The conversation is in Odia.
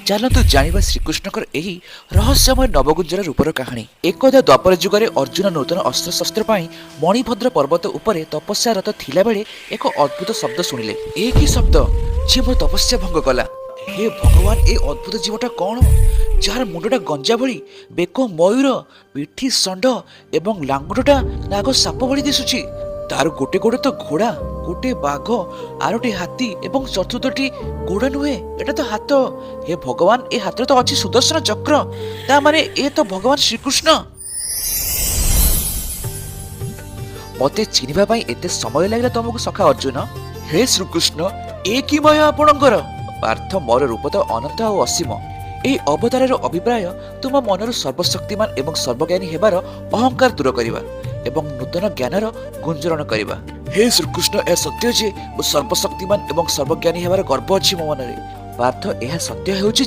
ଚାଲନ୍ତୁ ଜାଣିବା ଶ୍ରୀକୃଷ୍ଣଙ୍କର ଏହି ରହସ୍ୟମୟ ନବଗୁଞ୍ଜର ରୂପର କାହାଣୀ। ଏକଦା ଦ୍ୱାପର ଯୁଗରେ ଅର୍ଜୁନ ନୂତନ ଅସ୍ତ୍ରଶସ୍ତ୍ର ପାଇଁ ମଣିଭଦ୍ର ପର୍ବତ ଉପରେ ତପସ୍ୟାରତ ଥିଲାବେଳେ ଏକ ଅଦ୍ଭୁତ ଶବ୍ଦ ଶୁଣିଲେ। ଏ କି ଶବ୍ଦ ଯିଏ ମୋ ତପସ୍ୟା ଭଙ୍ଗ କଲା? ହେ ଭଗବାନ, ଏ ଅଦ୍ଭୁତ ଜୀବଟା କଣ ଯାହାର ମୁଣ୍ଡଟା ଗଞ୍ଜା ଭଳି, ବେକ ମୟୂର, ପିଠି ଷଣ୍ଢ ଏବଂ ଲାଙ୍ଗୁଡ଼ଟା ନାଗ ସାପ ଭଳି ଦିଶୁଛି? ତାର ଗୋଟେ ଗୋଡ଼ ତ ଘୋଡ଼ା, ଗୋଟେ ବାଘ, ଆରଟି ହାତୀ ଏବଂ ଚତୁର୍ଥଟି ଘୋଡ଼ା ନୁହେଁ, ଏଟା ତ ହାତ। ହେ ଭଗବାନ, ଏ ହାତରେ ତ ଅଛି ସୁଦର୍ଶନ ଚକ୍ର। ତା ମାନେ ଏ ତ ଭଗବାନ ଶ୍ରୀକୃଷ୍ଣ। ମତେ ଚିହ୍ନିବା ପାଇଁ ଏତେ ସମୟ ଲାଗିଲା ତମକୁ ସଖା ଅର୍ଜୁନ? ହେ ଶ୍ରୀକୃଷ୍ଣ, ଏ କି ମାୟା ଆପଣଙ୍କର? ପାର୍ଥ, ମୋର ରୂପ ତ ଅନନ୍ତ ଆଉ ଅସୀମ। ଏହି ଅବତାରର ଅଭିପ୍ରାୟ ତୁମ ମନରୁ ସର୍ବଶକ୍ତିମାନ ଏବଂ ସର୍ବଜ୍ଞାନୀ ହେବାର ଅହଙ୍କାର ଦୂର କରିବା ଏବଂ ନୂତନ ଜ୍ଞାନର ଗୁଞ୍ଜରଣ କରିବା। ହେ ଶ୍ରୀକୃଷ୍ଣ, ଏହା ସତ୍ୟ ଯେ ମୁଁ ସର୍ବଶକ୍ତିମାନ ଏବଂ ସର୍ବଜ୍ଞାନୀ ହେବାର ଗର୍ବ ଅଛି ମୋ ମନରେ। ପାର୍ଥ, ଏହା ସତ୍ୟ ହେଉଛି